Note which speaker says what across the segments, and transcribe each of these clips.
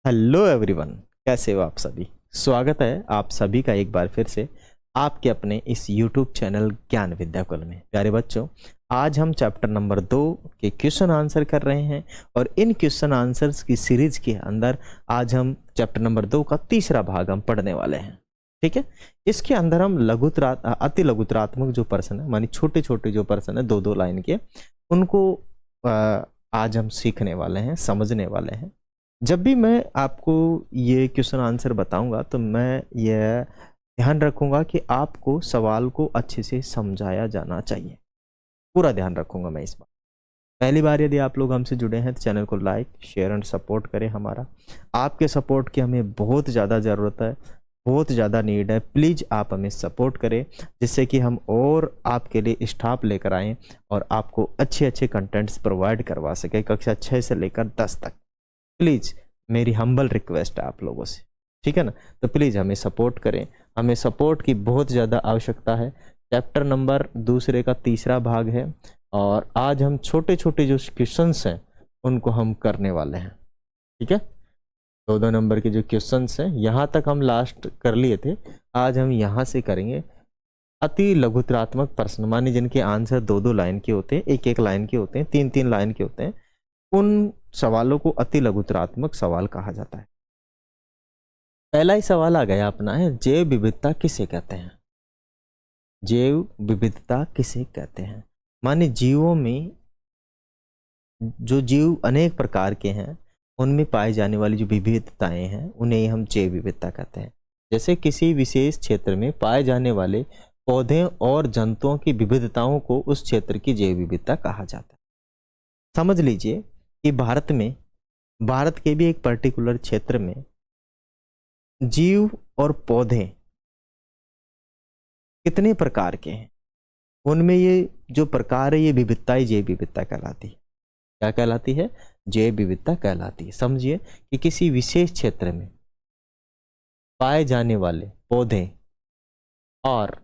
Speaker 1: Hello everyone, कैसे हो आप सभी। स्वागत है आप सभी का एक बार फिर से आपके अपने इस यूट्यूब चैनल ज्ञान विद्याकुल में। प्यारे बच्चों, आज हम चैप्टर नंबर 2 के क्वेश्चन आंसर कर रहे हैं और इन क्वेश्चन आंसर्स की सीरीज के अंदर आज हम चैप्टर नंबर 2 का तीसरा भाग हम पढ़ने वाले हैं। ठीक है, इसके अंदर हम अति लघुतरात्मक जो प्रश्न है, मानी छोटे छोटे जो प्रश्न है 2-2 लाइन के, उनको आज हम सीखने वाले हैं, समझने वाले हैं। जब भी मैं आपको ये क्वेश्चन आंसर बताऊंगा तो मैं यह ध्यान रखूंगा कि आपको सवाल को अच्छे से समझाया जाना चाहिए। पूरा ध्यान रखूंगा मैं इस बार। पहली बार यदि आप लोग हमसे जुड़े हैं तो चैनल को लाइक शेयर एंड सपोर्ट करें। हमारा आपके सपोर्ट की हमें बहुत ज़्यादा ज़रूरत है, बहुत ज़्यादा नीड है। प्लीज़ आप हमें सपोर्ट करें जिससे कि हम और आपके लिए स्टाफ लेकर आएँ और आपको अच्छे अच्छे कंटेंट्स प्रोवाइड करवा सकें कक्षा 6 से लेकर 10 तक। प्लीज़ मेरी हम्बल रिक्वेस्ट है आप लोगों से, ठीक है ना। तो प्लीज़ हमें सपोर्ट करें, हमें सपोर्ट की बहुत ज़्यादा आवश्यकता है। चैप्टर नंबर 2 का तीसरा भाग है और आज हम छोटे छोटे जो क्वेश्चंस हैं उनको हम करने वाले हैं। ठीक है, 2-2 नंबर के जो क्वेश्चंस हैं यहाँ तक हम लास्ट कर लिए थे, आज हम यहाँ से करेंगे अति लघुतरात्मक प्रश्न, माने जिनके आंसर 2-2 लाइन के होते हैं, 1-1 लाइन के होते हैं, 3-3 लाइन के होते हैं। उन सवालों को अति लघुतरात्मक सवाल कहा जाता है। पहला ही सवाल आ गया अपना है, जैव विविधता किसे कहते हैं। जैव विविधता किसे कहते हैं, माने जीवों में जो जीव अनेक प्रकार के हैं उनमें पाई जाने वाली जो विविधताएं हैं उन्हें हम जैव विविधता कहते हैं। जैसे किसी विशेष क्षेत्र में पाए जाने वाले पौधे और जंतुओं की विविधताओं को उस क्षेत्र की जैव विविधता कहा जाता है। समझ लीजिए कि भारत के भी एक पर्टिकुलर क्षेत्र में जीव और पौधे कितने प्रकार के हैं, उनमें ये जो प्रकार है ये विविधता जैव विविधता कहलाती है। क्या कहलाती है? जैव विविधता कहलाती है। समझिए कि किसी विशेष क्षेत्र में पाए जाने वाले पौधे और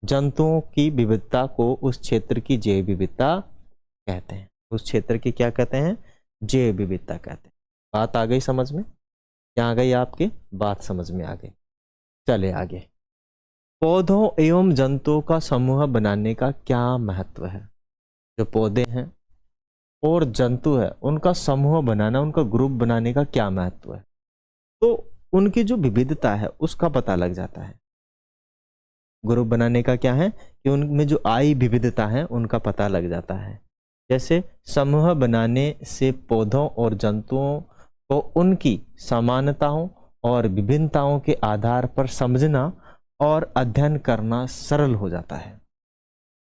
Speaker 1: जंतुओं की विविधता को उस क्षेत्र की जैव विविधता कहते हैं। उस क्षेत्र की क्या कहते हैं? जैव विविधता कहते हैं। बात आ गई समझ में? क्या आ गई आपके? बात समझ में आ गई। चले आगे। पौधों एवं जंतुओं का समूह बनाने का क्या महत्व है। जो पौधे हैं और जंतु है उनका समूह बनाना, उनका ग्रुप बनाने का क्या महत्व है, तो उनकी जो विविधता है उसका पता लग जाता है। ग्रुप बनाने का क्या है कि उनमें जो आई विविधता है उनका पता लग जाता है। जैसे समूह बनाने से पौधों और जंतुओं को उनकी समानताओं और विभिन्नताओं के आधार पर समझना और अध्ययन करना सरल हो जाता है।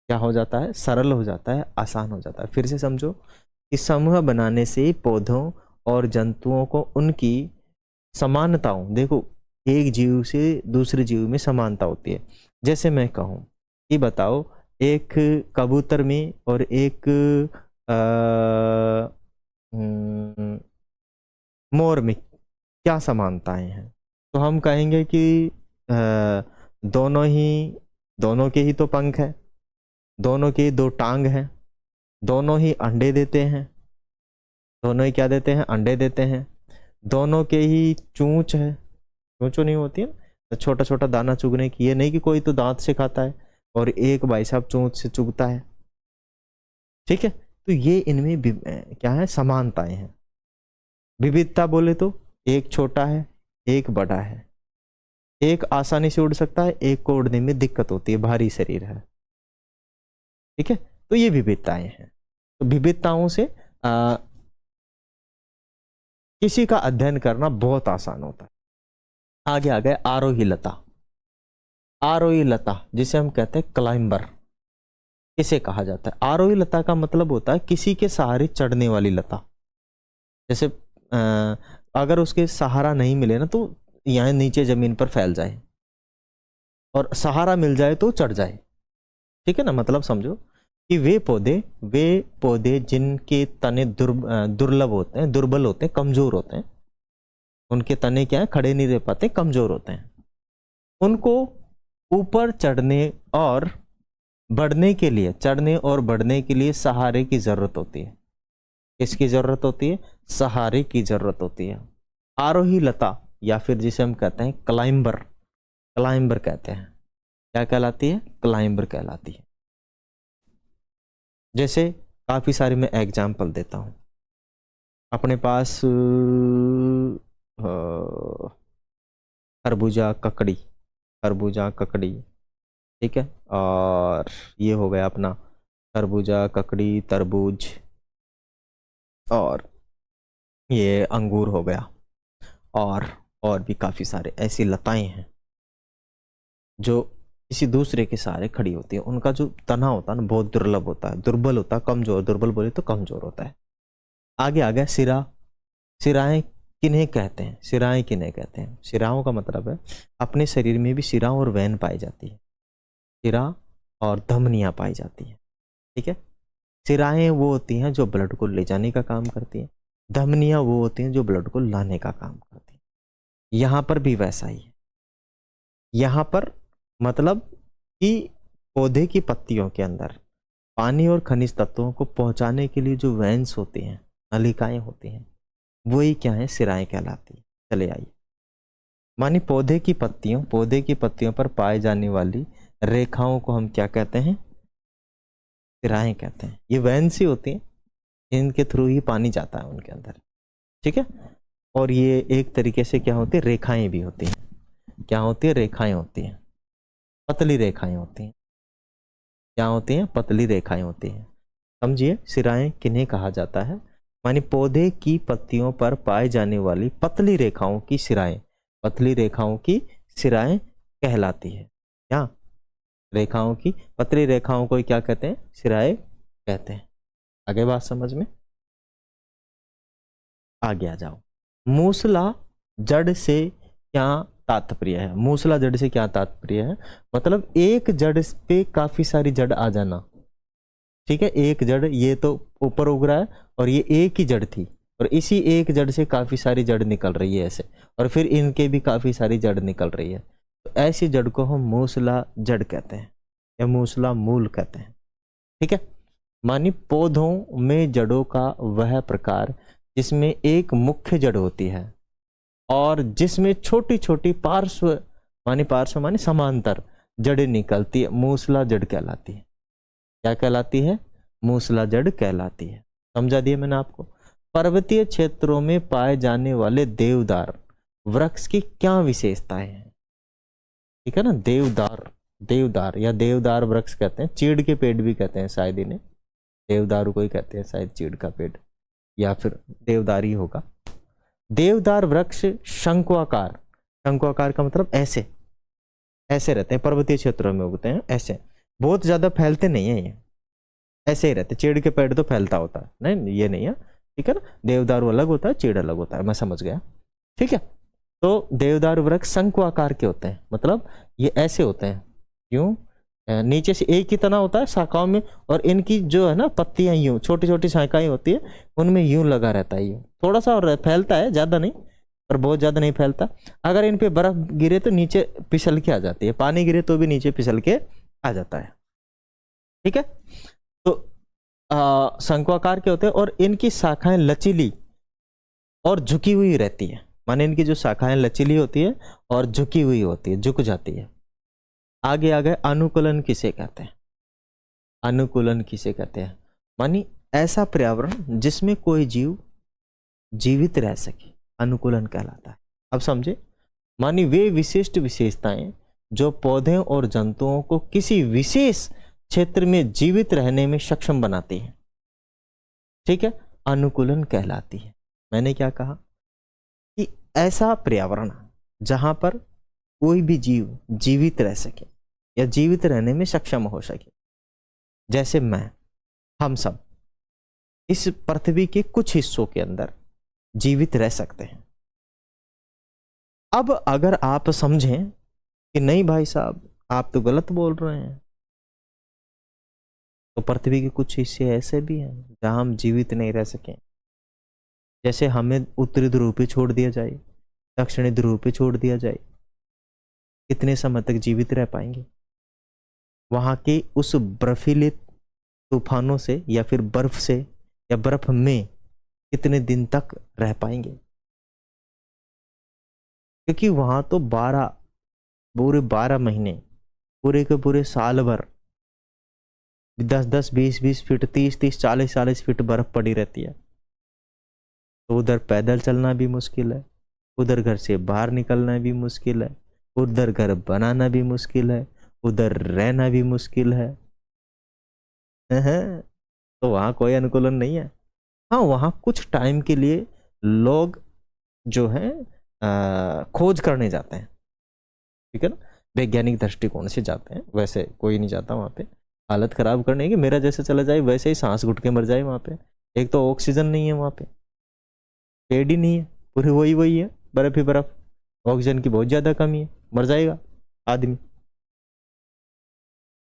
Speaker 1: क्या हो जाता है? सरल हो जाता है, आसान हो जाता है। फिर से समझो कि समूह बनाने से पौधों और जंतुओं को उनकी समानताओं, देखो एक जीव से दूसरे जीव में समानता होती है। जैसे मैं कहूँ कि बताओ एक कबूतर में और एक मोर में क्या समानताएं हैं, तो हम कहेंगे कि दोनों के ही तो पंख है, दोनों के 2 टांग हैं, दोनों ही अंडे देते हैं, दोनों ही क्या देते हैं? अंडे देते हैं। दोनों के ही चूंच है, चूंचो नहीं होती है तो छोटा छोटा दाना चुगने की, ये नहीं कि कोई तो दांत से खाता है और एक भाई साहब चोंच से चुगता है। ठीक है, तो ये इनमें क्या है? समानताएं हैं। विविधता बोले तो एक छोटा है एक बड़ा है, एक आसानी से उड़ सकता है, एक को उड़ने में दिक्कत होती है, भारी शरीर है। ठीक है, तो ये विविधताएं हैं। तो विविधताओं से किसी का अध्ययन करना बहुत आसान होता है। आगे आ गए आरोही लता। आरोही लता जिसे हम कहते हैं क्लाइंबर, इसे कहा जाता है। आरोही लता का मतलब होता है किसी के सहारे चढ़ने वाली लता। जैसे अगर उसके सहारा नहीं मिले ना तो यहाँ नीचे जमीन पर फैल जाए, और सहारा मिल जाए तो चढ़ जाए। ठीक है ना, मतलब समझो कि वे पौधे जिनके तने दुर्लभ होते हैं, दुर्बल होते हैं, कमजोर होते हैं, उनके तने क्या है? खड़े नहीं रह पाते, कमजोर होते हैं, उनको ऊपर चढ़ने और बढ़ने के लिए सहारे की जरूरत होती है। किसकी जरूरत होती है? सहारे की जरूरत होती है। आरोही लता या फिर जिसे हम कहते हैं क्लाइंबर, क्लाइंबर कहते हैं। क्या कहलाती है? क्लाइंबर कहलाती है। जैसे काफी सारे मैं एग्जाम्पल देता हूं। अपने पास खरबूजा ककड़ी, खरबूजा ककड़ी, ठीक है। और ये हो गया अपना खरबूजा ककड़ी तरबूज, और ये अंगूर हो गया, और भी काफी सारे ऐसी लताएं हैं जो किसी दूसरे के सहारे खड़ी होती है। उनका जो तना होता है ना बहुत दुर्लभ होता है, दुर्बल होता है, कमजोर, दुर्बल बोले तो कमजोर होता है। आगे आ गया सिरा। सिराएं किन्हें कहते हैं? सिराएं किन्हें कहते हैं? सिराओं का मतलब है अपने शरीर में भी सिरा और वैन पाई जाती है, सिरा और धमनियां पाई जाती है, ठीक है। सिराएं वो होती हैं जो ब्लड को ले जाने का काम करती हैं, धमनियां वो होती हैं जो ब्लड को लाने का काम करती हैं। यहां पर भी वैसा ही है। यहां पर मतलब कि पौधे की पत्तियों के अंदर पानी और खनिज तत्वों को पहुंचाने के लिए जो वेंस होती हैं, नलिकाएं होती हैं, वही क्या है? सिराएं कहलाती है। चले आइए, मानी पौधे की पत्तियों पर पाए जाने वाली रेखाओं को हम क्या कहते हैं? सिराएं कहते हैं। ये वेंस ही होती हैं, इनके थ्रू ही पानी जाता है उनके अंदर, ठीक है। और ये एक तरीके से क्या होती है? रेखाएं भी होती हैं। क्या होती है? रेखाएं होती हैं, पतली रेखाएं होती हैं। क्या होती हैं? पतली रेखाएं होती हैं। समझिए, सिराएं किन्हें कहा जाता है? मानी पौधे की पत्तियों पर पाए जाने वाली पतली रेखाओं की सिराएं, पतली रेखाओं की सिराएं कहलाती है। क्या? रेखाओं की, पतली रेखाओं को क्या कहते हैं? सिराएं कहते हैं। आगे बात समझ में? आगे आ जाओ। मूसला जड़ से क्या तात्पर्य है? मूसला जड़ से क्या तात्पर्य है? मतलब एक जड़ पे काफी सारी जड़ आ जाना, ठीक है। एक जड़ ये तो ऊपर उग रहा है और ये एक ही जड़ थी, और इसी एक जड़ से काफी सारी जड़ निकल रही है ऐसे, और फिर इनके भी काफी सारी जड़ निकल रही है। तो ऐसी जड़ को हम मूसला जड़ कहते हैं या मूसला मूल कहते हैं, ठीक है। मानी पौधों में जड़ों का वह प्रकार जिसमें एक मुख्य जड़ होती है और जिसमें छोटी छोटी पार्श्व मानी समांतर जड़ें निकलती है, मूसला जड़ कहलाती है। क्या कहलाती है? मूसला जड़ कहलाती है। समझा दिया मैंने आपको। पर्वतीय क्षेत्रों में पाए जाने वाले देवदार वृक्ष की क्या विशेषताएं हैं? ठीक है ना, देवदार, देवदार या देवदार वृक्ष कहते हैं, चीड़ के पेड़ भी कहते हैं शायद इन्हें, देवदारू को ही कहते हैं शायद, चीड़ का पेड़ या फिर देवदार ही होगा। देवदार वृक्ष शंक्वाकार, शंक्वाकार का मतलब ऐसे ऐसे रहते हैं, पर्वतीय क्षेत्रों में उगते हैं ऐसे, बहुत ज्यादा फैलते नहीं है ये, ऐसे ही रहते। चीड़ के पेड़ तो फैलता होता है, नहीं ये नहीं है, ठीक है ना। देवदारू अलग होता है, चीड़ अलग होता है, मैं समझ गया, ठीक है। तो देवदारू वृक्ष शंक्वाकार के होते हैं, मतलब ये ऐसे होते हैं, यूं नीचे से एक ही तना होता है शाखाओं में, और इनकी जो है ना पत्तियां यूं छोटी छोटी शाखाएं होती है, उनमें यूं लगा रहता है, यूं थोड़ा सा और फैलता है, ज्यादा नहीं, पर बहुत ज्यादा नहीं फैलता। अगर इन पे बर्फ गिरे तो नीचे फिसल के आ जाती है, पानी गिरे तो भी नीचे फिसल के आ जाता है, ठीक है। तो शंक्वाकार के होते हैं और इनकी शाखाएं लचीली और झुकी हुई रहती है, माने इनकी जो शाखाएं लचीली होती है और झुकी हुई होती है, झुक जाती है। आगे आ गए, अनुकूलन किसे कहते हैं? अनुकूलन किसे कहते हैं? मानी ऐसा पर्यावरण जिसमें कोई जीव जीवित रह सके, अनुकूलन कहलाता है। अब समझे, मानी वे विशिष्ट विशेषताएं जो पौधे और जंतुओं को किसी विशेष क्षेत्र में जीवित रहने में सक्षम बनाती है, ठीक है, अनुकूलन कहलाती है। मैंने क्या कहा कि ऐसा पर्यावरण जहां पर कोई भी जीव जीवित रह सके या जीवित रहने में सक्षम हो सके, जैसे मैं, हम सब इस पृथ्वी के कुछ हिस्सों के अंदर जीवित रह सकते हैं। अब अगर आप समझें कि नहीं भाई साहब आप तो गलत बोल रहे हैं, तो पृथ्वी के कुछ हिस्से ऐसे भी हैं जहां हम जीवित नहीं रह सकें। जैसे हमें उत्तरी ध्रुव पे छोड़ दिया जाए, दक्षिणी ध्रुव पे छोड़ दिया जाए, कितने समय तक जीवित रह पाएंगे? वहां के उस बर्फीले तूफानों से या फिर बर्फ से या बर्फ में कितने दिन तक रह पाएंगे? क्योंकि वहां तो 12 पूरे के पूरे साल भर 10-10, 20-20 फीट, 30-30, 40-40 फीट बर्फ पड़ी रहती है। तो उधर पैदल चलना भी मुश्किल है, उधर घर से बाहर निकलना भी मुश्किल है, उधर घर बनाना भी मुश्किल है, उधर रहना भी मुश्किल है। तो वहां कोई अनुकूलन नहीं है। हाँ, वहां कुछ टाइम के लिए लोग जो है खोज करने जाते हैं, ठीक है ना, वैज्ञानिक दृष्टिकोण से जाते हैं। वैसे कोई नहीं जाता वहां पे हालत खराब करने की, मेरा जैसे चला जाए वैसे ही सांस घुट के मर जाए वहां पे। एक तो ऑक्सीजन नहीं है वहां पे, पेड़ ही नहीं है, पूरी वही है, बर्फ ही बर्फ, ऑक्सीजन की बहुत ज्यादा कमी है, मर जाएगा आदमी।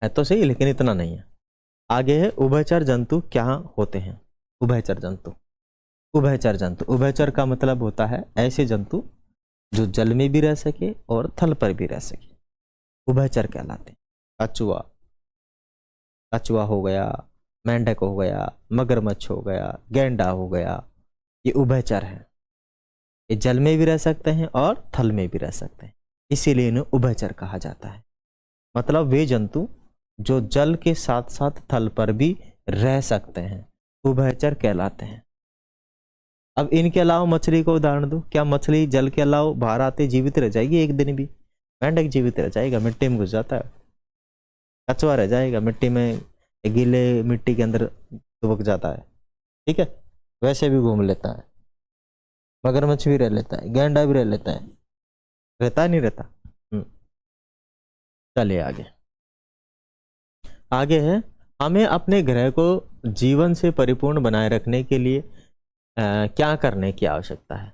Speaker 1: है तो सही, लेकिन इतना नहीं है। आगे है उभयचर जंतु क्या होते हैं। उभयचर जंतु, उभयचर का मतलब होता है ऐसे जंतु जो जल में भी रह सके और थल पर भी रह सके, उभयचर कहलाते हैं। कछुआ हो गया, मेंढक हो गया, मगरमच्छ हो गया, गैंडा हो गया, ये उभयचर है। ये जल में भी रह सकते हैं और थल में भी रह सकते हैं, इसीलिए इन्हें उभयचर कहा जाता है। मतलब वे जंतु जो जल के साथ साथ थल पर भी रह सकते हैं, उभयचर कहलाते हैं। अब इनके अलावा मछली को उदाहरण दो, क्या मछली जल के अलावा बाहर आते जीवित रह जाएगी एक दिन भी? मेंढक जीवित रह जाएगा, मिट्टी में घुस जाता है। कछुआ रह जाएगा, मिट्टी में, गीले मिट्टी के अंदर दुबक जाता है, ठीक है, वैसे भी घूम लेता है। मगरमच्छ भी रह लेता है, गैंडा भी रह लेता है, रहता नहीं रहता। चलिए आगे है, हमें अपने ग्रह को जीवन से परिपूर्ण बनाए रखने के लिए क्या करने की आवश्यकता है।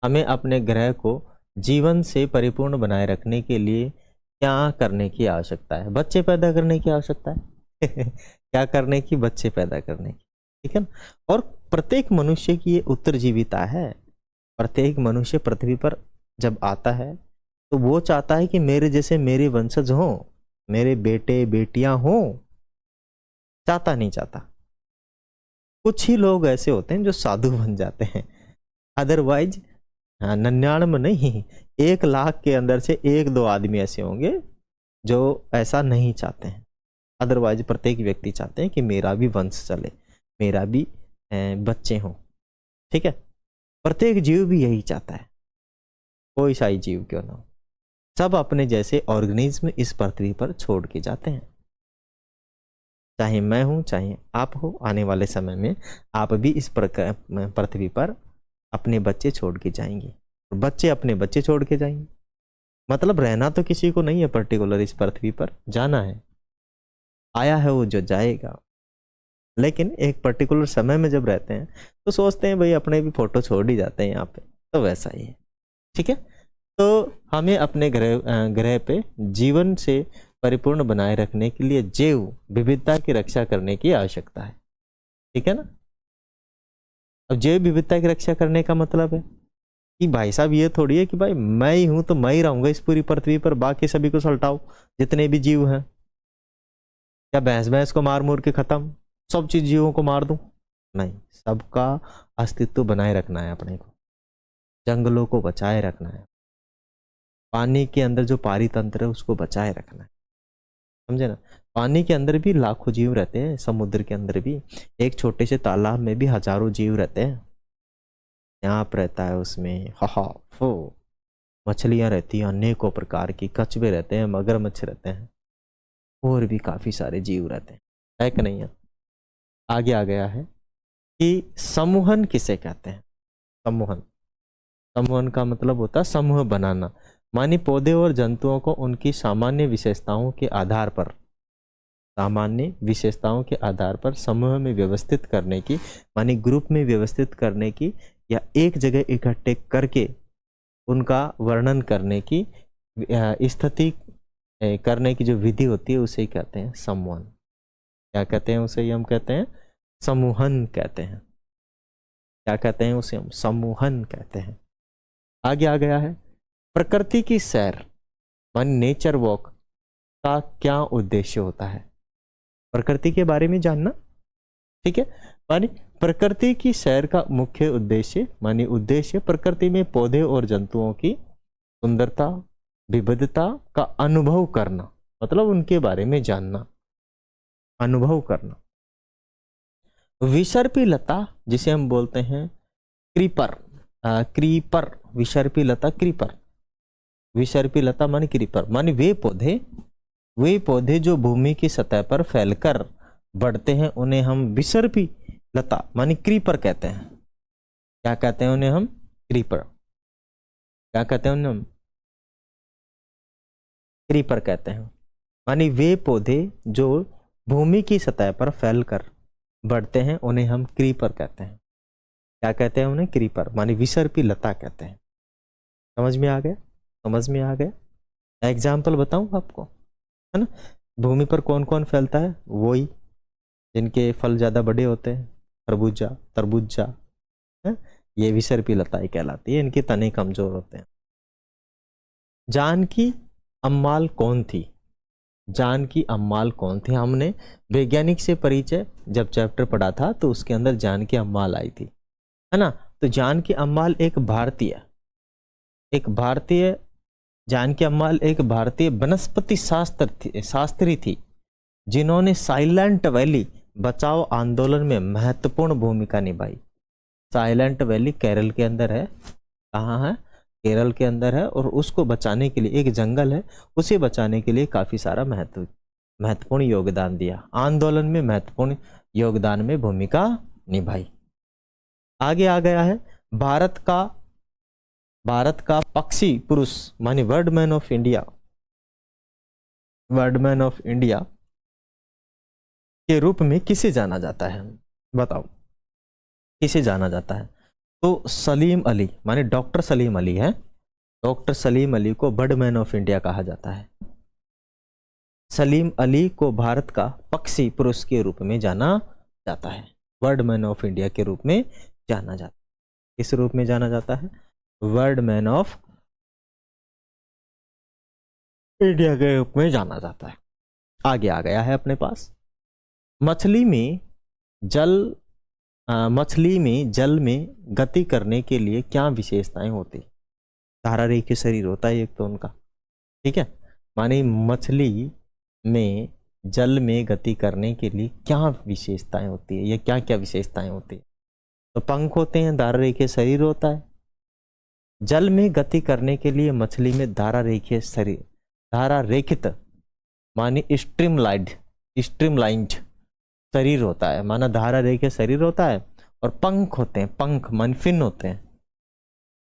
Speaker 1: हमें अपने ग्रह को जीवन से परिपूर्ण बनाए रखने के लिए क्या करने की आवश्यकता है? बच्चे पैदा करने की आवश्यकता है। क्या करने की? बच्चे पैदा करने की, ठीक है ना। और प्रत्येक मनुष्य की ये उत्तरजीविता है। प्रत्येक मनुष्य पृथ्वी पर जब आता है तो वो चाहता है कि मेरे जैसे मेरे वंशज हों, मेरे बेटे बेटियां हों। चाहता नहीं चाहता। कुछ ही लोग ऐसे होते हैं जो साधु बन जाते हैं, अदरवाइज 99 नहीं, 1 लाख के अंदर से 1-2 आदमी ऐसे होंगे जो ऐसा नहीं चाहते हैं। अदरवाइज प्रत्येक व्यक्ति चाहते हैं कि मेरा भी वंश चले, मेरा भी बच्चे हों, ठीक है। प्रत्येक जीव भी यही चाहता है, कोई सा ही जीव क्यों ना हो। सब अपने जैसे ऑर्गेनिज्म इस पृथ्वी पर छोड़ के जाते हैं, चाहे मैं हूं चाहे आप हो। आने वाले समय में आप भी इस पृथ्वी पर अपने बच्चे छोड़ के जाएंगे, बच्चे अपने बच्चे छोड़ के जाएंगे। मतलब रहना तो किसी को नहीं है पर्टिकुलर इस पृथ्वी पर, जाना है, आया है वो जो जाएगा। लेकिन एक पर्टिकुलर समय में जब रहते हैं तो सोचते हैं भाई अपने भी फोटो छोड़ ही जाते हैं यहाँ पे, तो वैसा ही है, ठीक है। तो हमें अपने ग्रह पे जीवन से परिपूर्ण बनाए रखने के लिए जैव विविधता की रक्षा करने की आवश्यकता है, ठीक है ना। अब जैव विविधता की रक्षा करने का मतलब है कि भाई साहब ये थोड़ी है कि भाई मैं ही हूं तो मैं ही रहूंगा इस पूरी पृथ्वी पर, बाकी सभी को सल्टाओ जितने भी जीव हैं। क्या भैंस को मार मूर के खत्म, सब चीज जीवों को मार दूं? नहीं, सबका अस्तित्व बनाए रखना है अपने को, जंगलों को बचाए रखना है, पानी के अंदर जो पारितंत्र है उसको बचाए रखना है, समझे ना। पानी के अंदर भी लाखों जीव रहते हैं, समुद्र के अंदर भी, एक छोटे से तालाब में भी हजारों जीव रहते हैं। सांप रहता है उसमें, फो मछलियां रहती हैं अनेकों प्रकार की, कछुए रहते हैं, मगरमच्छ रहते हैं, और भी काफी सारे जीव रहते हैं, है कि नहीं है। आगे आ गया है कि समूहन किसे कहते हैं। समूहन का मतलब होता है समूह बनाना, मानी पौधे और जंतुओं को उनकी सामान्य विशेषताओं के आधार पर समूह में व्यवस्थित करने की, मानी ग्रुप में व्यवस्थित करने की, या एक जगह इकट्ठे करके उनका वर्णन करने की, स्थिति करने की जो विधि होती है उसे कहते हैं समूहन। क्या कहते हैं उसे? हम कहते हैं समूहन कहते हैं। क्या कहते हैं उसे? हम समूहन कहते हैं। आगे आ गया है प्रकृति की सैर, मान नेचर वॉक का क्या उद्देश्य होता है। प्रकृति के बारे में जानना, ठीक है। मानी प्रकृति की सैर का मुख्य उद्देश्य, मानी उद्देश्य प्रकृति में पौधे और जंतुओं की सुंदरता, विविधता का अनुभव करना, मतलब उनके बारे में जानना, अनुभव करना। विसर्पी लता जिसे हम बोलते हैं क्रीपर, क्रीपर, विसर्पी लता क्रीपर, विसर्पी लता माने क्रीपर, माने वे पौधे जो भूमि की सतह पर फैलकर बढ़ते हैं उन्हें हम विसर्पी लता माने क्रीपर कहते हैं। क्या कहते हैं उन्हें हम? क्रीपर। क्या कहते हैं उन्हें हम? क्रीपर कहते हैं। माने वे पौधे जो भूमि की सतह पर फैलकर बढ़ते हैं उन्हें हम क्रीपर कहते हैं। क्या कहते हैं उन्हें? क्रीपर, माने विसर्पी लता कहते हैं। समझ में आ गया? समझ में आ गया? एग्जाम्पल बताऊं आपको, है ना? भूमि पर कौन कौन फैलता है? वही जिनके फल ज्यादा बड़े होते हैं, खरबूजा, तरबूजा, है? ये विसर्पी लताएं कहलाती है, इनके तने कमजोर होते हैं। जानकी अम्माल कौन थी? जानकी अम्माल कौन थी? हमने वैज्ञानिक से परिचय जब चैप्टर पढ़ा था तो उसके अंदर जानकी अम्माल आई थी, है ना? तो जानकी अम्माल एक भारतीय जानकी अम्माल एक भारतीय वनस्पति शास्त्री थी जिन्होंने साइलेंट वैली बचाओ आंदोलन में महत्वपूर्ण भूमिका निभाई। साइलेंट वैली केरल के अंदर है। कहाँ है? केरल के अंदर है। और उसको बचाने के लिए, एक जंगल है, उसे बचाने के लिए काफी सारा महत्वपूर्ण योगदान दिया, आंदोलन में महत्वपूर्ण योगदान में भूमिका निभाई। आगे आ गया है भारत का पक्षी पुरुष माने वर्डमैन ऑफ इंडिया, वर्डमैन ऑफ इंडिया के रूप में किसे जाना जाता है? बताओ किसे जाना जाता है? तो सलीम अली माने डॉक्टर सलीम अली है। डॉक्टर सलीम अली को बर्डमैन ऑफ इंडिया कहा जाता है। सलीम अली को भारत का पक्षी पुरुष के रूप में जाना जाता है, बर्डमैन ऑफ इंडिया के रूप में जाना जाता है। किस रूप में जाना जाता है? बर्डमैन ऑफ इंडिया के रूप में जाना जाता है। आगे आ गया है अपने पास, मछली में जल में गति करने के लिए क्या विशेषताएं होती? धारा रेखीय शरीर होता है एक तो उनका, ठीक है? माने मछली में जल में गति करने के लिए क्या विशेषताएं होती है, या क्या क्या विशेषताएं होती है? तो पंख होते हैं, धारा रेखीय शरीर होता है। जल में गति करने के लिए मछली में धारा रेखित माने स्ट्रीमलाइन्ड शरीर होता है, माना धारा रेखीय शरीर होता है। और पंख होते हैं, पंख मान फिन होते हैं,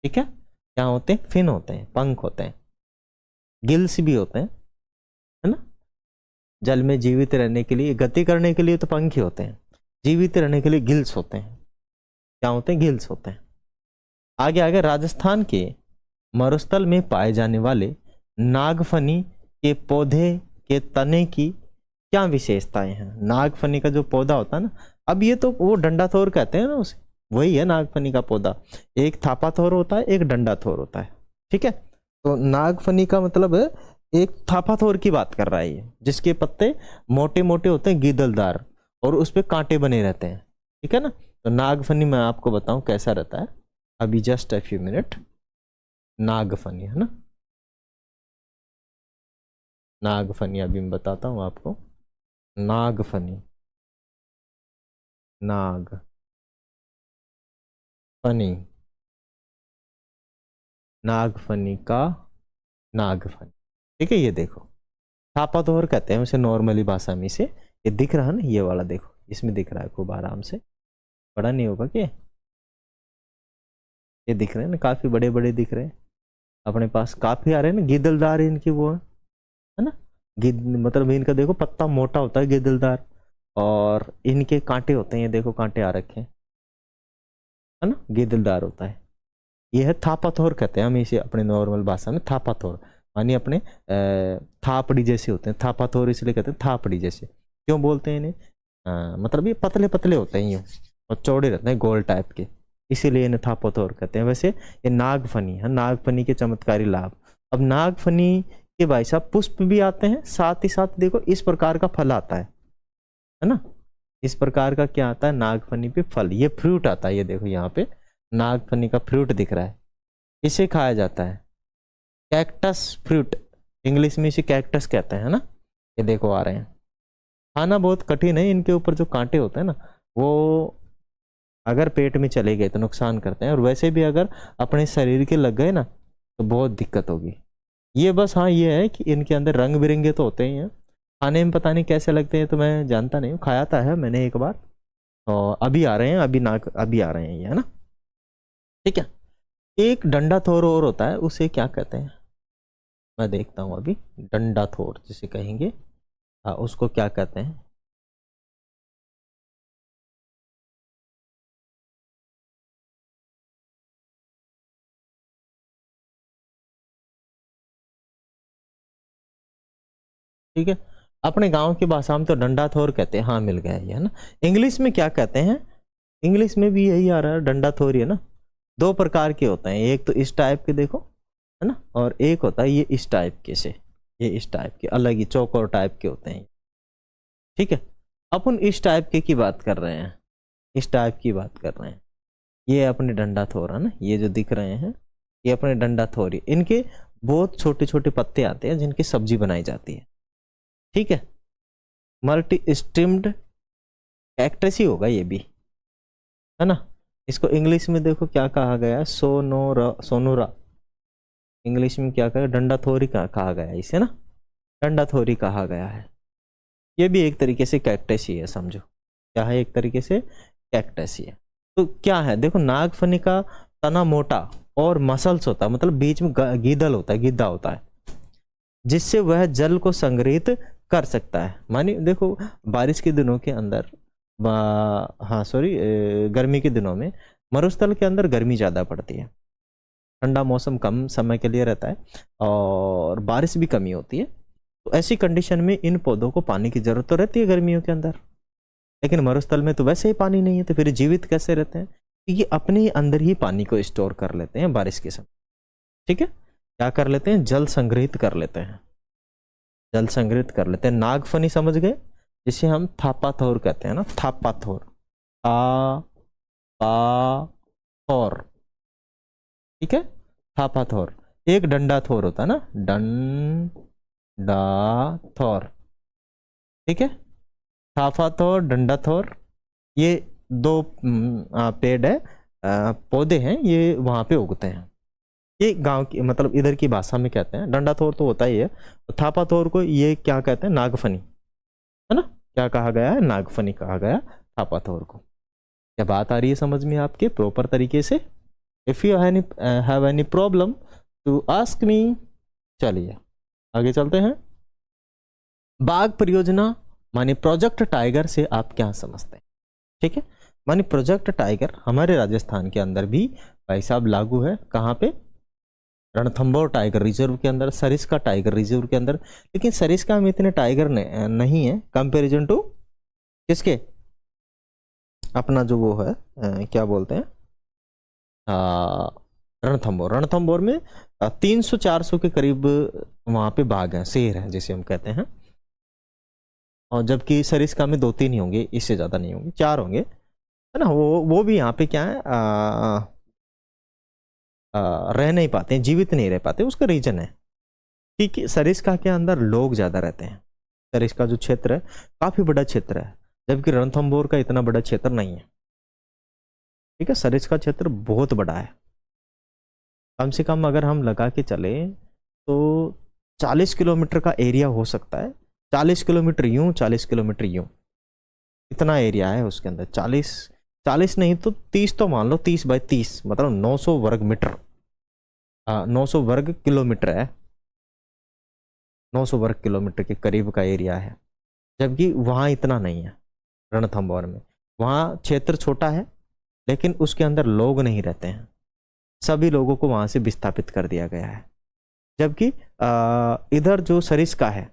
Speaker 1: ठीक है? क्या होते हैं? फिन होते हैं, पंख होते हैं। गिल्स भी होते हैं, है ना? जल में जीवित रहने के लिए, गति करने के लिए तो पंख ही होते हैं, जीवित रहने के लिए गिल्स होते हैं। क्या होते हैं? गिल्स होते हैं। आगे राजस्थान के मरुस्थल में पाए जाने वाले नागफनी के पौधे के तने की क्या विशेषताएं हैं? नागफनी का जो पौधा होता है ना, अब ये तो वो डंडाथोर कहते हैं ना उसे, वही है नागफनी का पौधा। एक थापाथोर होता है, एक डंडाथोर होता है, ठीक है? तो नागफनी का मतलब एक थापाथोर की बात कर रहा है ये, जिसके पत्ते मोटे मोटे होते हैं, गीदलदार, और उस पे कांटे बने रहते हैं, ठीक है ना? तो नागफनी मैं आपको बताऊं कैसा रहता है, अभी जस्ट अ फ्यू मिनट। नागफनी है ना, नागफनी अभी मैं बताता हूं आपको। नागफनी, नागफनी, नागफनी का नागफनी, ठीक है? ये देखो थापाथोर कहते हैं उसे नॉर्मली भाषा में। इसे ये दिख रहा है ना, ये वाला देखो, इसमें दिख रहा है खूब आराम से, बड़ा नहीं होगा क्या? ये दिख रहे हैं ना, काफी बड़े बड़े दिख रहे हैं अपने पास, काफी आ रहे हैं ना, गिदलदार इनकी वो है ना। गिद मतलब इनका देखो पत्ता मोटा होता है, गिदलदार, और इनके कांटे होते हैं, ये देखो कांटे आ रखे हैं, है ना, गिदलदार होता है। ये है थापाथोर कहते हैं हम इसे अपने नॉर्मल भाषा में, थापाथोर मानी अपने थापड़ी जैसे होते हैं। थापाथोर इसलिए कहते हैं थापड़ी जैसे, क्यों बोलते हैं इन्हें? मतलब ये पतले पतले होते हैं यूं, और चौड़े रहते हैं गोल टाइप के, इसीलिए इन्हें थापाथोर कहते हैं। वैसे ये नागफनी है, नागफनी के चमत्कारी लाभ। अब नागफनी के भाई साहब पुष्प भी आते हैं, साथ ही साथ देखो इस प्रकार का फल आता है ना, इस प्रकार का क्या आता है? नागफनी पे फल, ये फ्रूट आता है, ये देखो यहाँ पे नागफनी का फ्रूट दिख रहा है, इसे खाया जाता है। कैक्टस फ्रूट, इंग्लिश में इसे कैक्टस कहते हैं ना। ये देखो आ रहे हैं। खाना बहुत कठिन है, इनके ऊपर जो कांटे होते हैं ना वो अगर पेट में चले गए तो नुकसान करते हैं, और वैसे भी अगर अपने शरीर के लग गए ना तो बहुत दिक्कत होगी। ये बस हाँ ये है कि इनके अंदर रंग बिरंगे तो होते ही हैं, खाने में पता नहीं कैसे लगते हैं तो मैं जानता नहीं हूँ, खाया था है मैंने एक बार। और अभी आ रहे हैं, अभी आ रहे हैं ये, है ना। ठीक है। एक डंडा थोर और होता है, उसे क्या कहते हैं, मैं देखता हूँ अभी। डंडा थोर जिसे कहेंगे, हाँ उसको क्या कहते हैं। ठीक है, अपने गांव की भाषा में तो डंडा थोर कहते हैं। हाँ मिल गया ये, है ना। इंग्लिश में क्या कहते हैं, इंग्लिश में भी यही आ रहा है, डंडा थोर ही है ना। दो प्रकार के होते हैं, एक तो इस टाइप के देखो, है ना, और एक होता है ये इस टाइप के से, ये इस टाइप के अलग ही चौकोर टाइप के होते हैं। ठीक है, अपन इस टाइप के की बात कर रहे हैं, इस टाइप की बात कर रहे हैं। ये अपने डंडा थोर है ना, ये जो दिख रहे हैं ये अपने डंडा थोर ही। इनके बहुत छोटे छोटे पत्ते आते हैं जिनकी सब्जी बनाई जाती है। ठीक है, मल्टी स्ट्रीम्ड कैक्टस ही होगा ये भी, है ना। इसको इंग्लिश में देखो क्या कहा गया है, सोनोरा, सोनोरा। इंग्लिश में क्या कहा, डंडा थोरी कहा गया है इसे ना, डंडा थोरी कहा गया है। ये भी एक तरीके से कैक्टस ही है, समझो क्या है, एक तरीके से कैक्टस ही है। तो क्या है देखो, नागफनी का तना मोटा और मसल्स होता है, मतलब बीच में गीदल होता है, गिद्दा होता है, जिससे वह जल को संग्रहित कर सकता है। मानी देखो बारिश के दिनों के अंदर, हाँ सॉरी, गर्मी के दिनों में मरुस्थल के अंदर गर्मी ज़्यादा पड़ती है, ठंडा मौसम कम समय के लिए रहता है और बारिश भी कमी होती है। तो ऐसी कंडीशन में इन पौधों को पानी की जरूरत तो रहती है गर्मियों के अंदर, लेकिन मरुस्थल में तो वैसे ही पानी नहीं है, तो फिर जीवित कैसे रहते हैं, क्योंकि अपने अंदर ही पानी को स्टोर कर लेते हैं बारिश के समय। ठीक है, क्या कर लेते हैं, जल संग्रहित कर लेते हैं, जल संग्रहित कर लेते हैं। नागफनी समझ गए, जिसे हम थापाथोर कहते हैं ना, थापाथोर, आ पा थोर। ठीक है, थापाथोर। एक डंडा थोर होता है ना, डंडा थोर। ठीक है, थापाथोर, डंडा थोर, ये दो पेड़ है, पौधे हैं, ये वहां पे उगते हैं। ये गांव की मतलब इधर की भाषा में कहते हैं, डंडा थोर तो होता ही है, थापा थोर को ये क्या कहते हैं, नागफनी, है ना। क्या कहा गया है, नागफनी कहा गया थापा थोर को। क्या बात आ रही है समझ में आपके प्रॉपर तरीके से। If you have any problem to ask me. चलिए आगे चलते हैं। बाघ परियोजना माने प्रोजेक्ट टाइगर से आप क्या समझते हैं। ठीक है, माने प्रोजेक्ट टाइगर हमारे राजस्थान के अंदर भी भाई साहब लागू है, कहाँ पे, रणथंभौर टाइगर रिजर्व के अंदर, सरिस्का टाइगर रिजर्व के अंदर। लेकिन सरिस्का में इतने टाइगर नहीं है कंपैरिजन टू किसके, अपना जो वो है क्या बोलते हैं, रणथंभौर। रणथंभौर में 300-400 के करीब वहां पे बाघ हैं, शेर हैं जिसे हम कहते हैं। और जबकि सरिस्का में 2-3 ही होंगे, इससे ज्यादा नहीं होंगे, 4 होंगे, है ना। वो भी यहाँ पे क्या है, रह नहीं पाते, जीवित नहीं रह पाते, उसका रीजन है कि सरिस्का के अंदर लोग ज्यादा रहते हैं। सरिस्का जो क्षेत्र है काफी बड़ा क्षेत्र है, जबकि रणथंभौर का इतना बड़ा क्षेत्र नहीं है। ठीक है, सरिस्का क्षेत्र बहुत बड़ा है, कम से कम अगर हम लगा के चले तो 40 किलोमीटर का एरिया हो सकता है। 40 किलोमीटर यूं, 40 किलोमीटर यूं, इतना एरिया है उसके अंदर। 40 नहीं तो 30 तो मान लो, 30 बाई 30 मतलब 900 वर्ग मीटर, 900 वर्ग किलोमीटर है, 900 वर्ग किलोमीटर के करीब का एरिया है। जबकि वहाँ इतना नहीं है रणथंभौर में, वहाँ क्षेत्र छोटा है लेकिन उसके अंदर लोग नहीं रहते हैं, सभी लोगों को वहाँ से विस्थापित कर दिया गया है। जबकि इधर जो सरिस्का है,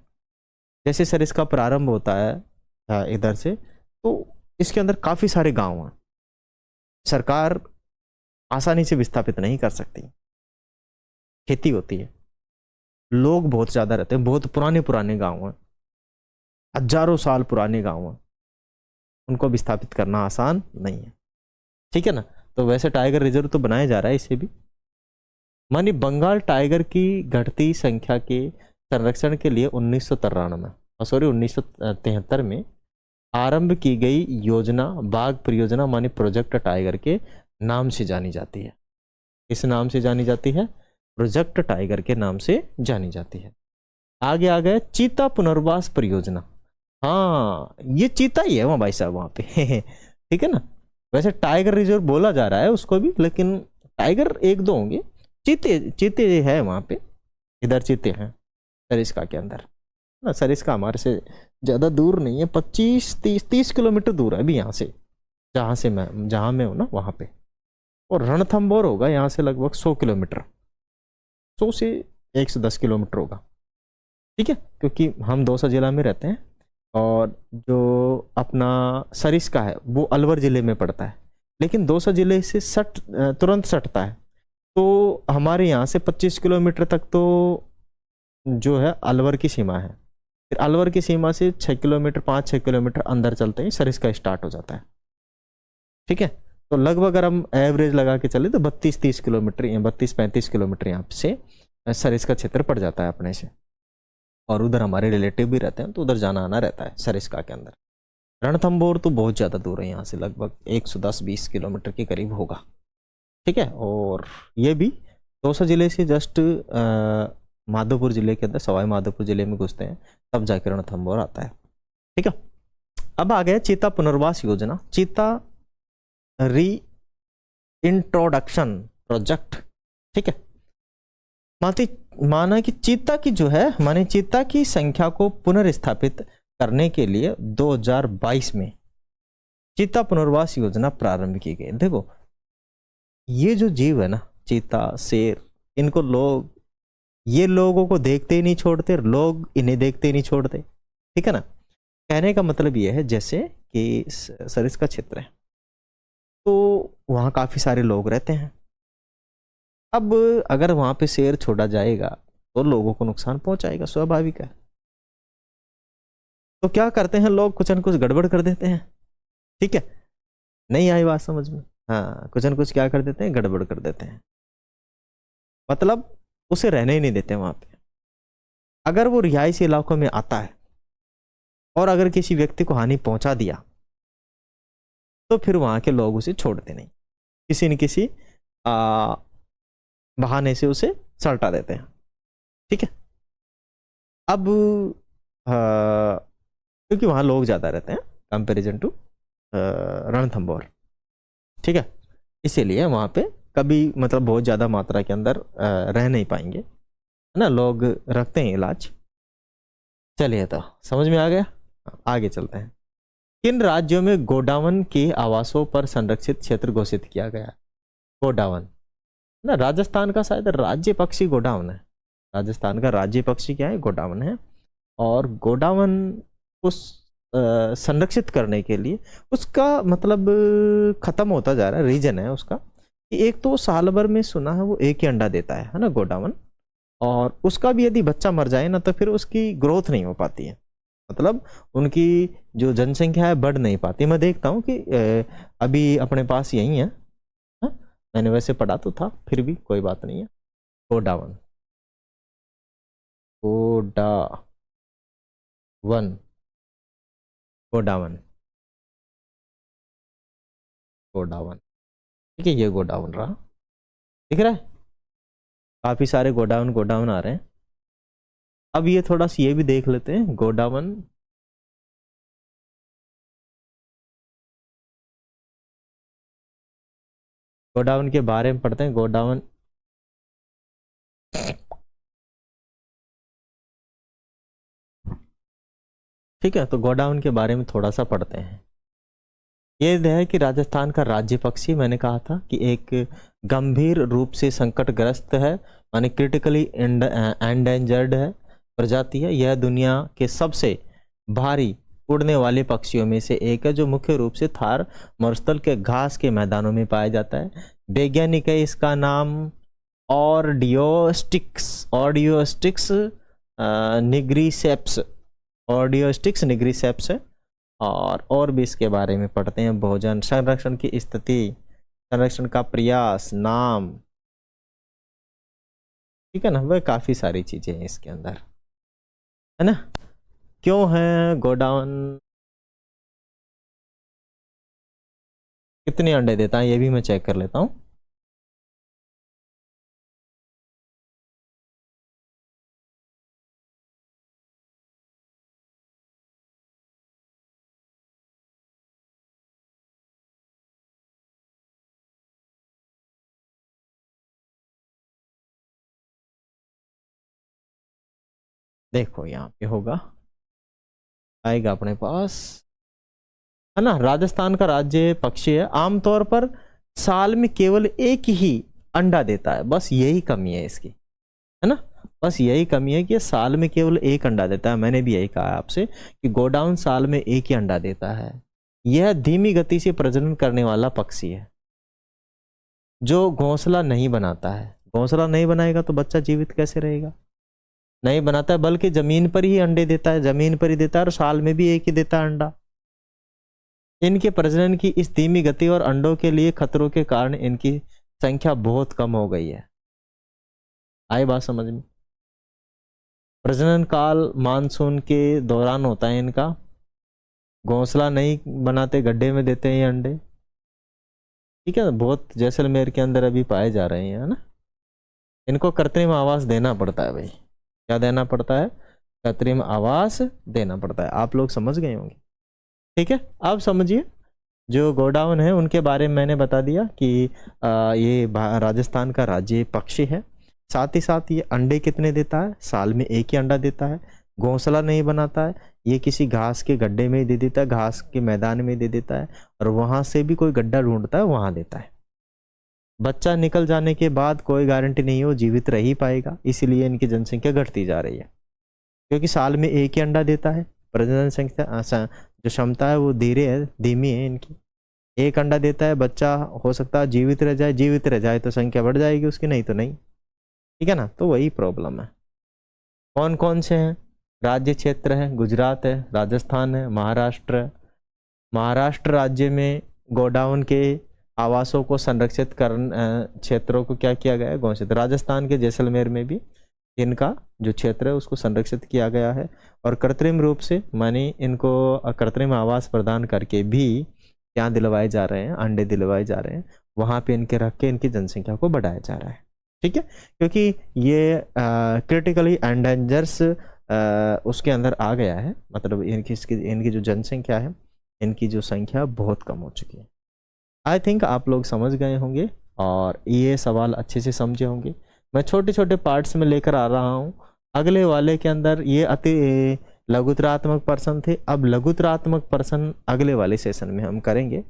Speaker 1: जैसे सरिस्का प्रारंभ होता है इधर से, तो इसके अंदर काफी सारे गांव हैं, सरकार आसानी से विस्थापित नहीं कर सकती, खेती होती है, लोग बहुत ज्यादा रहते हैं, बहुत पुराने पुराने गांव हैं, हजारों साल पुराने गांव हैं, उनको विस्थापित करना आसान नहीं है। ठीक है ना, तो वैसे टाइगर रिजर्व तो बनाया जा रहा है इसे भी, मानी बंगाल टाइगर की घटती संख्या के संरक्षण के लिए 1973 में आरंभ की गई योजना बाघ परियोजना मानी प्रोजेक्ट टाइगर के नाम से जानी जाती है। किस नाम से जानी जाती है? प्रोजेक्ट टाइगर के नाम से जानी जाती है। आगे आ गया चीता पुनर्वास परियोजना। हाँ, ये चीता ही है वहाँ भाई साहब वहाँ पे ठीक है ना। वैसे टाइगर रिजर्व बोला जा रहा है उसको भी, लेकिन टाइगर एक दो होंगे, चीते चीते है वहाँ पे। इधर चीते हैं सरिस्का के अंदर ना। सरिस्का हमारे से ज़्यादा दूर नहीं है, 25-30 किलोमीटर दूर है अभी यहाँ से, जहाँ मैं हूँ ना वहाँ पे। और रणथंबोर होगा यहाँ से लगभग 100 किलोमीटर, 100 से 110 किलोमीटर होगा। ठीक है, क्योंकि हम दौसा जिला में रहते हैं और जो अपना सरिस्का है वो अलवर जिले में पड़ता है, लेकिन दौसा जिले से तुरंत सटता है। तो हमारे यहाँ से 25 किलोमीटर तक तो जो है अलवर की सीमा है। फिर अलवर की सीमा से 6 किलोमीटर 5-6 किलोमीटर अंदर चलते ही सरिस्का स्टार्ट हो जाता है। ठीक है, तो लगभग अगर हम एवरेज लगा के चले तो 32-30 किलोमीटर या 32-35 किलोमीटर यहाँ से सरिस्का क्षेत्र पड़ जाता है अपने से। और उधर हमारे रिलेटिव भी रहते हैं तो उधर जाना आना रहता है सरिस्का के अंदर। रणथंबोर तो बहुत ज़्यादा दूर है यहाँ से, लगभग 110-20 किलोमीटर के करीब होगा। ठीक है, और ये भी दौसा जिले से जस्ट माधोपुर जिले के अंदर, सवाई माधोपुर जिले में घुसते हैं तब जाकर रणथंबोर आता है। ठीक है, अब आ गया चीता पुनर्वास योजना, चीता री इंट्रोडक्शन प्रोजेक्ट। ठीक है, माना कि चीता की जो है माने चीता की संख्या को पुनर्स्थापित करने के लिए 2022 में चीता पुनर्वास योजना प्रारंभ की गई। देखो ये जो जीव है ना, चीता शेर, इनको ये लोगों को देखते ही नहीं छोड़ते, लोग इन्हें देखते ही नहीं छोड़ते। ठीक है ना, कहने का मतलब ये है जैसे कि सरिस्का क्षेत्र है तो वहाँ काफ़ी सारे लोग रहते हैं। अब अगर वहाँ पे शेर छोड़ा जाएगा तो लोगों को नुकसान पहुंचाएगा, स्वाभाविक है। तो क्या करते हैं लोग, कुछ न कुछ गड़बड़ कर देते हैं। ठीक है, नहीं आई बात समझ में? हाँ, कुछ न कुछ क्या कर देते हैं, गड़बड़ कर देते हैं, मतलब उसे रहने ही नहीं देते वहाँ पे। अगर वो रिहायशी इलाकों में आता है और अगर किसी व्यक्ति को हानि पहुंचा दिया तो फिर वहाँ के लोग उसे छोड़ते नहीं, किसी न किसी बहाने से उसे सल्टा देते हैं। ठीक है, अब क्योंकि वहाँ लोग ज़्यादा रहते हैं कंपैरिजन टू रणथंबोर। ठीक है, इसीलिए वहाँ पे कभी मतलब बहुत ज़्यादा मात्रा के अंदर रह नहीं पाएंगे, है ना, लोग रखते हैं इलाज। चलिए, तो समझ में आ गया। आगे चलते हैं। किन राज्यों में गोडावन के आवासों पर संरक्षित क्षेत्र घोषित किया गया? गोडावन ना, राजस्थान का शायद राज्य पक्षी गोडावन है। राजस्थान का राज्य पक्षी क्या है? गोडावन है। और गोडावन को संरक्षित करने के लिए उसका मतलब खत्म होता जा रहा है। रीजन है उसका कि एक तो साल भर में सुना है वो एक ही अंडा देता है ना गोडावन, और उसका भी यदि बच्चा मर जाए ना तो फिर उसकी ग्रोथ नहीं हो पाती है, मतलब उनकी जो जनसंख्या है बढ़ नहीं पाती। मैं देखता हूँ कि अभी अपने पास यही है, हा? मैंने वैसे पढ़ा तो था, फिर भी कोई बात नहीं है। Godown, godown, godown, godown. ठीक है, ये गोडावन रहा, दिख रहा है? काफी सारे गोडावन गोडावन आ रहे हैं। अब ये थोड़ा सा ये भी देख लेते हैं, गोडावन गोडावन के बारे में पढ़ते हैं। गोडावन ठीक है, तो गोडावन के बारे में थोड़ा सा पढ़ते हैं। ये है कि राजस्थान का राज्य पक्षी, मैंने कहा था कि एक गंभीर रूप से संकटग्रस्त है, माने क्रिटिकली एंडेंजर्ड है प्रजाति है। यह दुनिया के सबसे भारी उड़ने वाले पक्षियों में से एक है, जो मुख्य रूप से थार मरुस्थल के घास के मैदानों में पाया जाता है। वैज्ञानिक है इसका नाम ऑडियोस्टिक्स निग्रिसेप्स, ऑडियोस्टिक्स निग्रिसेप्स है। और भी इसके बारे में पढ़ते हैं। भोजन, संरक्षण की स्थिति, संरक्षण का प्रयास, नाम, ठीक है ना, वह काफ़ी सारी चीज़ें हैं इसके अंदर, है ना। क्यों है गोडाउन, कितने अंडे देता है ये भी मैं चेक कर लेता हूँ। देखो यहाँ पे होगा, आएगा अपने पास, है ना। राजस्थान का राज्य पक्षी है, आमतौर पर साल में केवल एक ही अंडा देता है, बस यही कमी है इसकी, है ना। बस यही कमी है कि ये साल में केवल एक अंडा देता है। मैंने भी यही कहा आपसे कि गोडाउन साल में एक ही अंडा देता है। यह धीमी गति से प्रजनन करने वाला पक्षी है जो घोंसला नहीं बनाता है। घोंसला नहीं बनाएगा तो बच्चा जीवित कैसे रहेगा, नहीं बनाता है, बल्कि जमीन पर ही अंडे देता है, जमीन पर ही देता है और साल में भी एक ही देता है अंडा। इनके प्रजनन की इस धीमी गति और अंडों के लिए खतरों के कारण इनकी संख्या बहुत कम हो गई है। आई बात समझ में। प्रजनन काल मानसून के दौरान होता है इनका, घोंसला नहीं बनाते, गड्ढे में देते हैं ये अंडे, ठीक है। बहुत जैसलमेर के अंदर अभी पाए जा रहे हैं, है ना। इनको कृत्रिम आवास देना पड़ता है भाई, क्या देना पड़ता है, कृत्रिम आवास देना पड़ता है। आप लोग समझ गए होंगे, ठीक है। अब समझिए जो गोडाउन है उनके बारे में मैंने बता दिया कि ये राजस्थान का राज्य पक्षी है। साथ ही साथ ये अंडे कितने देता है, साल में एक ही अंडा देता है, घोंसला नहीं बनाता है, ये किसी घास के गड्ढे में दे देता है, घास के मैदान में दे देता है और वहां से भी कोई गड्ढा ढूंढता है वहां देता है। बच्चा निकल जाने के बाद कोई गारंटी नहीं है वो जीवित रह ही पाएगा, इसीलिए इनकी जनसंख्या घटती जा रही है, क्योंकि साल में एक ही अंडा देता है। प्रजनन संख्या जो क्षमता है वो धीरे है, धीमी है इनकी। एक अंडा देता है, बच्चा हो सकता है जीवित रह जाए, जीवित रह जाए तो संख्या बढ़ जाएगी उसकी, नहीं तो नहीं, ठीक है ना। तो वही प्रॉब्लम है। कौन कौन से हैं राज्य क्षेत्र है, गुजरात है, राजस्थान है, महाराष्ट्र है। महाराष्ट्र राज्य में गोडाउन के आवासों को संरक्षित कर क्षेत्रों को क्या किया गया है, घोषित। राजस्थान के जैसलमेर में भी इनका जो क्षेत्र है उसको संरक्षित किया गया है और कृत्रिम रूप से माने इनको कृत्रिम आवास प्रदान करके भी क्या दिलवाए जा रहे हैं, अंडे दिलवाए जा रहे हैं, वहां पे इनके रख के इनकी जनसंख्या को बढ़ाया जा रहा है, ठीक है। क्योंकि ये क्रिटिकली एंडेंजर्स उसके अंदर आ गया है, मतलब इनकी जो जनसंख्या है, इनकी जो संख्या बहुत कम हो चुकी है। आई थिंक आप लोग समझ गए होंगे और ये सवाल अच्छे से समझे होंगे। मैं छोटे छोटे पार्ट्स में लेकर आ रहा हूँ। अगले वाले के अंदर ये अति लघुतरात्मक पर्सन थे, अब लघुतरात्मक पर्सन अगले वाले सेशन में हम करेंगे।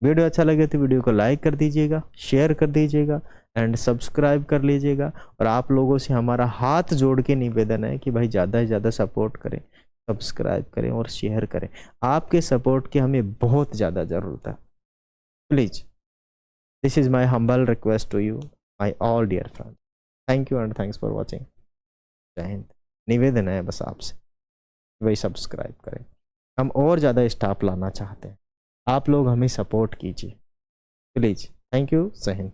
Speaker 1: वीडियो अच्छा लगे तो वीडियो को लाइक कर दीजिएगा, शेयर कर दीजिएगा एंड सब्सक्राइब कर लीजिएगा। और आप लोगों से हमारा हाथ जोड़ के निवेदन है कि भाई ज़्यादा से ज़्यादा सपोर्ट करें, सब्सक्राइब करें और शेयर करें। आपके सपोर्ट की हमें बहुत ज़्यादा ज़रूरत है, please. This is my humble request to you my all dear friend. Thank you and thanks for watching. जय हिंद। निवेदन है बस आपसे, वही सब्सक्राइब करें। हम और ज़्यादा स्टाफ लाना चाहते हैं, आप लोग हमें सपोर्ट कीजिए प्लीज़। Thank you. जय हिंद।